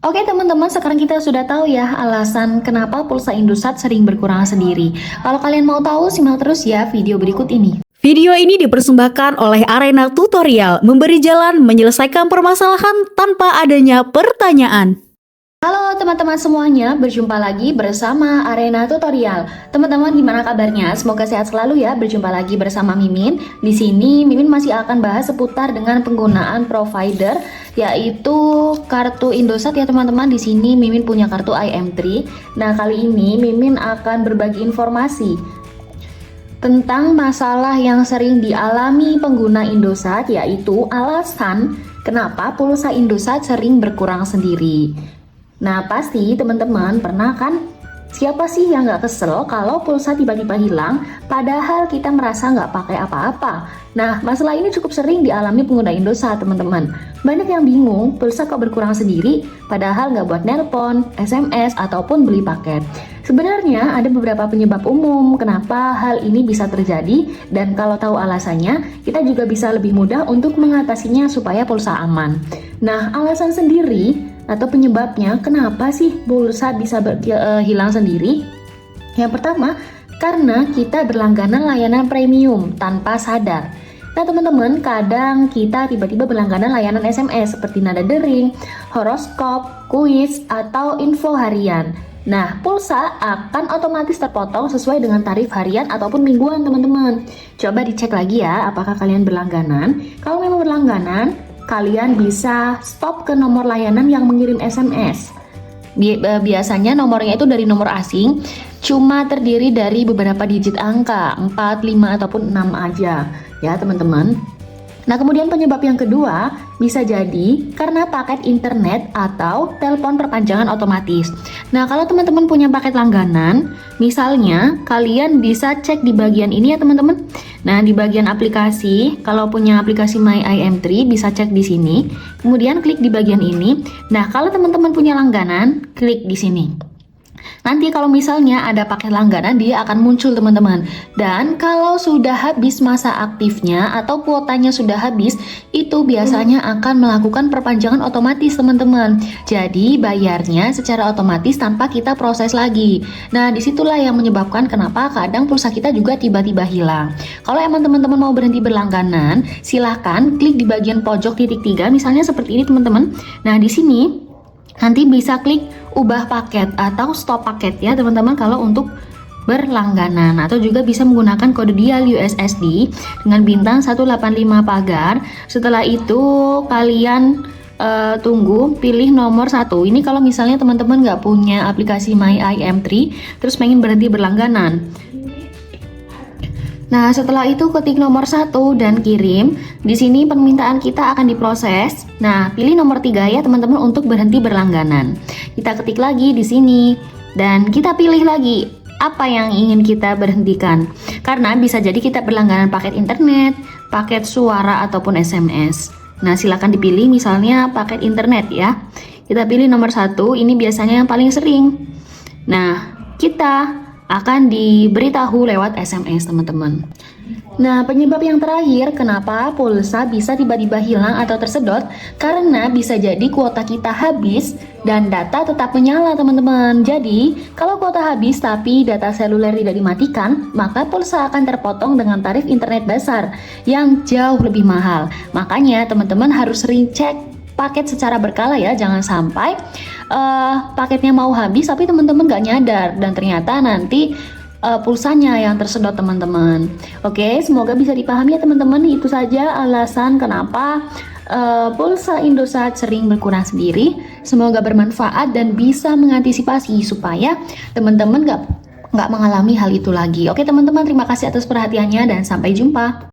Oke teman-teman, sekarang kita sudah tahu ya alasan kenapa pulsa Indosat sering berkurang sendiri. Kalau kalian mau tahu, simak terus ya video berikut ini. Video ini dipersembahkan oleh Arena Tutorial, memberi jalan menyelesaikan permasalahan tanpa adanya pertanyaan. Halo teman-teman semuanya, berjumpa lagi bersama Arena Tutorial. Teman-teman gimana kabarnya? Semoga sehat selalu ya. Berjumpa lagi bersama Mimin. Di sini Mimin masih akan bahas seputar dengan penggunaan provider, yaitu kartu Indosat ya teman-teman. Di sini Mimin punya kartu IM3. Nah, kali ini Mimin akan berbagi informasi tentang masalah yang sering dialami pengguna Indosat, yaitu alasan kenapa pulsa Indosat sering berkurang sendiri. Nah, pasti teman-teman pernah kan, siapa sih yang nggak kesel kalau pulsa tiba-tiba hilang padahal kita merasa nggak pakai apa-apa. Nah, masalah ini cukup sering dialami pengguna Indosat teman-teman. Banyak yang bingung pulsa kok berkurang sendiri padahal nggak buat nelpon, SMS, ataupun beli paket. Sebenarnya ada beberapa penyebab umum kenapa hal ini bisa terjadi, dan kalau tahu alasannya kita juga bisa lebih mudah untuk mengatasinya supaya pulsa aman. Nah, alasan sendiri atau penyebabnya kenapa sih pulsa bisa hilang sendiri? Yang pertama, karena kita berlangganan layanan premium tanpa sadar. Nah teman-teman, kadang kita tiba-tiba berlangganan layanan SMS seperti nada dering, horoskop, kuis, atau info harian. Nah, pulsa akan otomatis terpotong sesuai dengan tarif harian ataupun mingguan teman-teman. Coba dicek lagi ya, apakah kalian berlangganan. Kalau memang berlangganan, kalian bisa stop ke nomor layanan yang mengirim SMS. Biasanya nomornya itu dari nomor asing, cuma terdiri dari beberapa digit angka, 4, 5, ataupun 6 aja ya teman-teman. Nah, kemudian penyebab yang kedua bisa jadi karena paket internet atau telepon perpanjangan otomatis. Nah, kalau teman-teman punya paket langganan, misalnya kalian bisa cek di bagian ini ya teman-teman. Nah, di bagian aplikasi, kalau punya aplikasi My IM3 bisa cek di sini. Kemudian klik di bagian ini. Nah, kalau teman-teman punya langganan, klik di sini. Nanti kalau misalnya ada paket langganan, dia akan muncul teman-teman. Dan kalau sudah habis masa aktifnya atau kuotanya sudah habis, itu biasanya akan melakukan perpanjangan otomatis teman-teman. Jadi bayarnya secara otomatis tanpa kita proses lagi. Nah, disitulah yang menyebabkan kenapa kadang pulsa kita juga tiba-tiba hilang. Kalau emang teman-teman mau berhenti berlangganan, silahkan klik di bagian pojok titik 3, misalnya seperti ini teman-teman. Nah, di sini nanti bisa klik ubah paket atau stop paket ya teman-teman kalau untuk berlangganan, atau juga bisa menggunakan kode dial USSD dengan bintang 185 pagar. Setelah itu kalian tunggu, pilih nomor 1. Ini kalau misalnya teman-teman nggak punya aplikasi My IM3 terus pengen berhenti berlangganan. Nah, setelah itu ketik nomor 1 dan kirim. Di sini permintaan kita akan diproses. Nah, pilih nomor 3 ya teman-teman untuk berhenti berlangganan. Kita ketik lagi di sini dan kita pilih lagi apa yang ingin kita berhentikan. Karena bisa jadi kita berlangganan paket internet, paket suara ataupun SMS. Nah, silakan dipilih misalnya paket internet ya. Kita pilih nomor 1, ini biasanya yang paling sering. Nah, kita akan diberitahu lewat SMS teman-teman. Nah, penyebab yang terakhir kenapa pulsa bisa tiba-tiba hilang atau tersedot, karena bisa jadi kuota kita habis dan data tetap menyala teman-teman. Jadi, kalau kuota habis tapi data seluler tidak dimatikan, maka pulsa akan terpotong dengan tarif internet dasar yang jauh lebih mahal. Makanya teman-teman harus sering cek paket secara berkala ya, jangan sampai paketnya mau habis tapi teman-teman gak nyadar dan ternyata nanti pulsanya yang tersedot teman-teman. Oke, semoga bisa dipahami ya teman-teman. Itu saja alasan kenapa pulsa Indosat sering berkurang sendiri. Semoga bermanfaat dan bisa mengantisipasi supaya teman-teman gak mengalami hal itu lagi. Oke teman-teman, terima kasih atas perhatiannya dan sampai jumpa.